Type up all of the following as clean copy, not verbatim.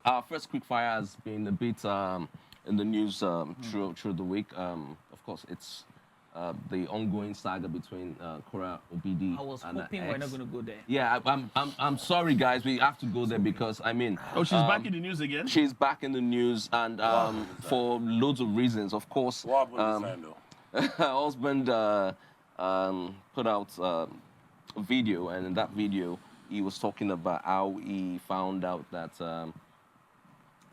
Our first quick fire has been a bit in the news through the week. Of course, it's the ongoing saga between Kora Obidi I was and her hoping we're ex. not going to go there. Yeah, I'm sorry, guys. We have to go there because I mean, Oh, she's back in the news again? she's back in the news, and for loads of reasons. Of course, What happened this time, though? her husband put out a video, and in that video, he was talking about how he found out that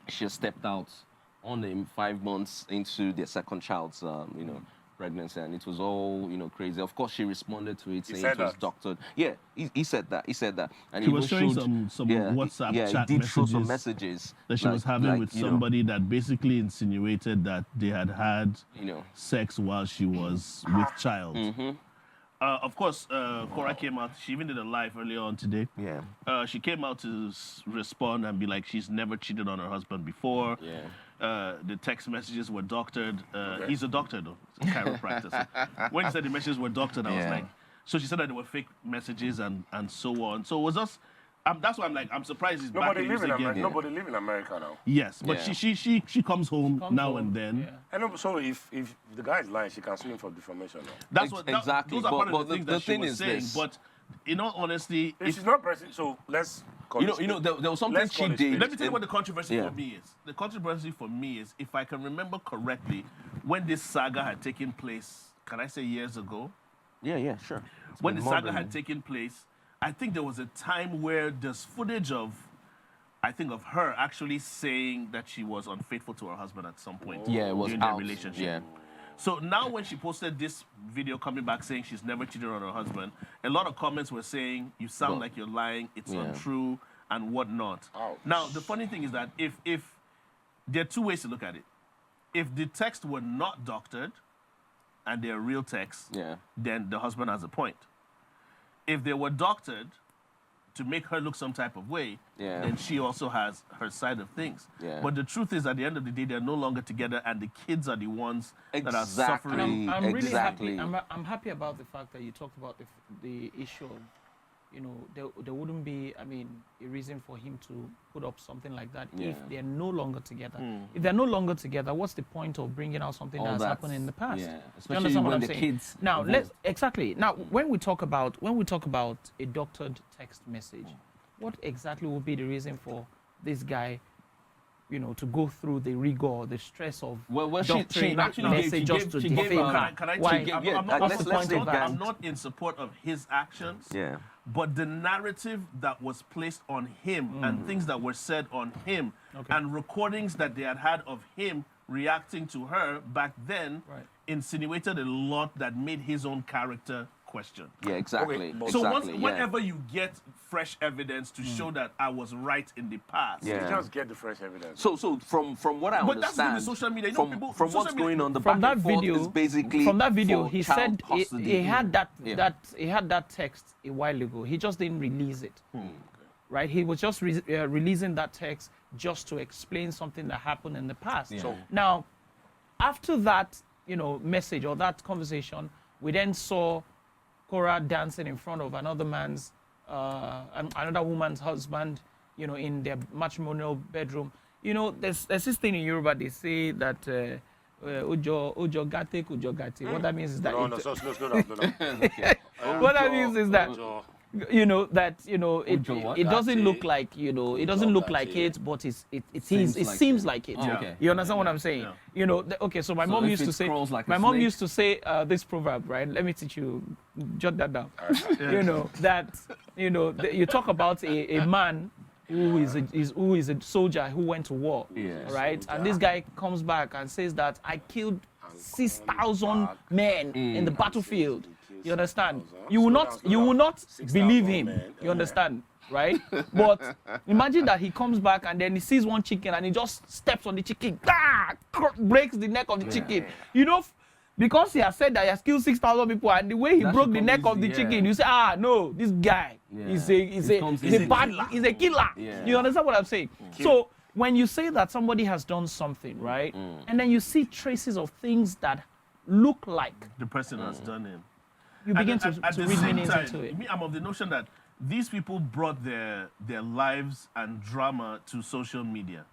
she had stepped out on him 5 months into their second child's, pregnancy, and it was all, crazy. Of course, she responded to it saying said it was that? doctored. Yeah, he said that. He said that, and He even was showing showed, some yeah, WhatsApp yeah, chat he did show some messages messages that she was having with you know, somebody that basically insinuated that they had sex while she was with child. Mm-hmm. Of course, Korra came out. She even did a live earlier on today. Yeah. She came out to respond and be like, she's never cheated on her husband before. Yeah. The text messages were doctored. He's a doctor, though. He's a chiropractor. So when he said the messages were doctored, I was like, so she said that they were fake messages and so on. So it was just, that's why I'm surprised he's back in the news again. Nobody live in America now. Yes, but Yeah. she comes home now and then. Yeah. And so if the guy is lying, she can sue him for defamation now. That's what Exactly. those are part But of the things the that she thing was is saying. this. But in all honesty, If she's not pressing, so let's call it There was something Let's she call it did. let me tell you what the controversy Yeah. for me is. The controversy for me is, if I can remember correctly, when this saga had taken place, can I say years ago? Yeah, sure. It's When been the more saga than- had taken place, I think there was a time where there's footage of her actually saying that she was unfaithful to her husband at some point Yeah, it was during their out. relationship. Yeah. So now when she posted this video coming back saying she's never cheated on her husband, a lot of comments were saying, you sound Well, like you're lying, it's yeah. untrue, and whatnot. Ouch. Now, the funny thing is that if there are two ways to look at it. If the text were not doctored and they're real texts, Yeah. then the husband has a point. If they were doctored to make her look some type of way, Yeah. then she also has her side of things. Yeah. But the truth is, at the end of the day, they're no longer together, and the kids are the ones that are Exactly. suffering. I'm really Exactly. happy. I'm happy about the fact that you talked about the issue of, there wouldn't be, a reason for him to put up something like that if Yeah. they're no longer together. If they're no longer together, what's the point of bringing out something All that's that, happened in the past? yeah, Do you especially understand what when I'm the saying? kids Now, involved. Now, when we talk about a doctored text message, what exactly would be the reason for this guy, to go through the rigor, the stress of Well, she doctoring actually message gave- just to she gave, defame her? Can I Why? take- Yeah, I'm not- what's the point of that? I'm not in support of his actions. Yeah. But the narrative that was placed on him and things that were said on him and recordings that they had of him reacting to her back then insinuated a lot that made his own character question. Yeah, exactly. Okay, So exactly. whenever you get fresh evidence to show that I was right in the past, Yeah. You just get the fresh evidence. So from what I But that's understand, with the social media. from People, from social what's media- going on, the From back that and forth video, is basically for he child said custody. he had Yeah. he had that text a while ago. He just didn't release it, right? He was just releasing that text just to explain something that happened in the past. Yeah. So now, after that, message or that conversation, we then saw Korra dancing in front of another woman's husband, in their matrimonial bedroom. There's this thing in Yoruba, they say that Ojo gate, Kujo gate. What that means is that No, slow down. what that means is that Ojo. what? it doesn't look like it doesn't look like Gate. it, but it Seems seems like like it. Oh, okay. You understand what I'm saying? Okay, so my So mom if used to it say crawls like a my mom snake- used to say this proverb, right? Let me teach you, jot that down. You talk about a man who is a soldier who went to war, Yes. right? And this guy comes back and says that I killed 6,000 men in the battlefield. You understand? You will not believe him. men. You understand? Right? But imagine that he comes back and then he sees one chicken and he just steps on the chicken, breaks the neck of the chicken. Because he has said that he has killed 6,000 people, and the way he That broke should the come neck of the easy, chicken, yeah. you say, no, this guy is It comes a easy. bad, he's a killer. Yeah. You understand what I'm saying? So when you say that somebody has done something, right, and then you see traces of things that look like, the person has done it. you begin to At the read same meanings time, into it. me, I'm of the notion that these people brought their lives and drama to social media.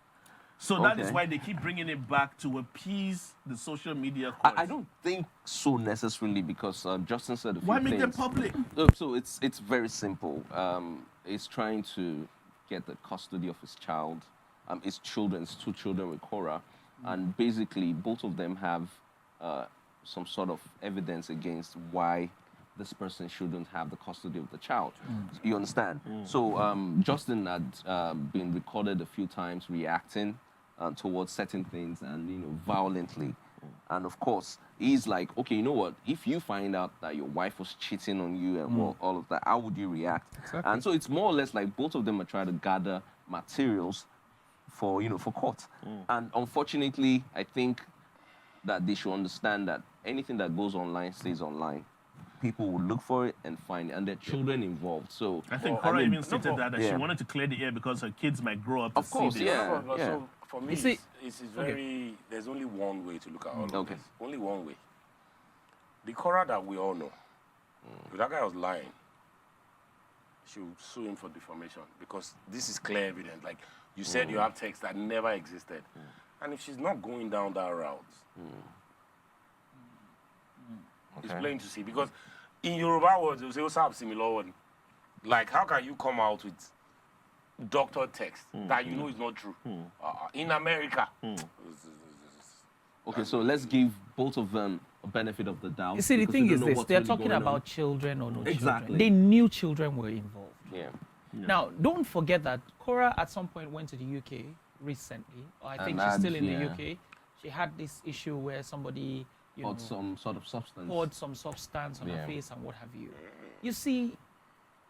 So that is Okay. why they keep bringing it back to appease the social media I courts. don't think so necessarily because Justin said a few Why make them things. public? So it's very simple. He's trying to get the custody of his child, his children, his 2 children with Korra, and basically both of them have some sort of evidence against why this person shouldn't have the custody of the child. You understand? So Justin had been recorded a few times reacting towards certain things and violently. And of course, he's like, okay, you know what? If you find out that your wife was cheating on you and all of that, how would you react? Exactly. And so it's more or less like both of them are trying to gather materials for court. And unfortunately, I think that they should understand that anything that goes online stays online. People will look for it and find it, and there are children involved. So I think I Korra mean, even stated that she yeah. wanted to clear the air because her kids might grow up Of to course, see this. yeah. But so for me, You see- it's very. There's only one way to look at all of Okay. this. Only one way. The Korra that we all know, if that guy was lying, she would sue him for defamation because this is clear evidence. Like you said, you have text that never existed, and if she's not going down that route, it's Okay. plain to see. Because in Yoruba words, they will say, "What's similar word?" Like, how can you come out with doctored text that you know is not true in America? Okay, so let's give both of them a benefit of the doubt. You see, the because thing we don't is know this: what's they're really talking going about on. children or no Exactly. children. They knew children were involved. Yeah. Now, don't forget that Korra at some point went to the UK recently, or I think And she's had- still in yeah. the UK. She had this issue where somebody, Or some sort of substance. poured some substance on her Yeah. face and what have you. You see,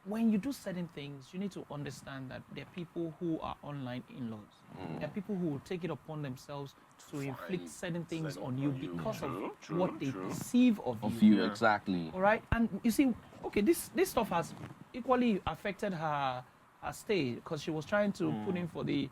when you do certain things, you need to understand that there are people who are online in-laws. There are people who will take it upon themselves to inflict certain things on you because of what they perceive of Of you. you, exactly. All right, and you see, okay, this stuff has equally affected her stay because she was trying to put in for the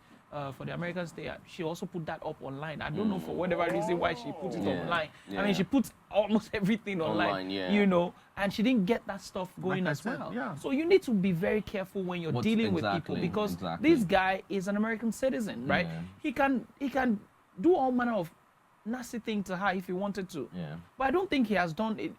American stay. She also put that up online. I don't know for whatever reason why she put it Yeah. online. I Yeah. mean, she puts almost everything online, Online, yeah. and she didn't get that stuff going Like I as said, well. yeah. So you need to be very careful when you're What's dealing with people exactly, because exactly. this guy is an American citizen, right? Yeah. He can do all manner of nasty thing to her if he wanted to. Yeah. But I don't think he has done it.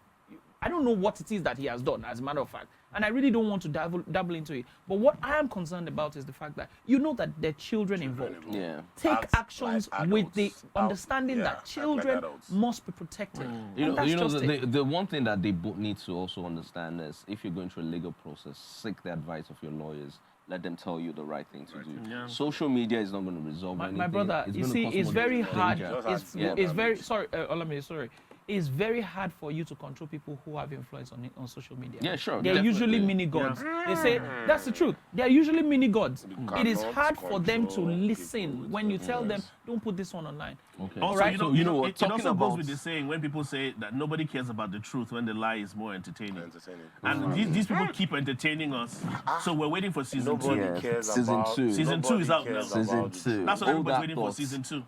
I don't know what it is that he has done, as a matter of fact. And I really don't want to dabble into it. But what I am concerned about is the fact that you know that there are children involved. Yeah. Take Act actions like with the adults. understanding Yeah, that act like children adults. must be protected. You And know, that's just it. the one thing that they both need to also understand is if you're going through a legal process, seek the advice of your lawyers. Let them tell you the right thing to do. Yeah. Social media is not going to resolve anything. My brother, It's you gonna see, cause it's more very danger. hard. Just It's, ask it's very Amidst. sorry, Olame, sorry. It's very hard for you to control people who have influence on social media. Yeah, sure, They're usually definitely. mini gods. They say that's the truth. They're usually mini gods. It is cannot hard for them to control listen people when you with tell them, words. don't put this one online. Okay. Also, Alright, you so know, you know what? it Talking also goes about- with the saying when people say that nobody cares about the truth when the lie is more entertaining. Entertaining. And these people keep entertaining us. So we're waiting for season Nobody two. Yeah, cares season about. 2. Season 2 is nobody out cares now. Season about the 2. That's what All everybody's that waiting for thoughts. season 2.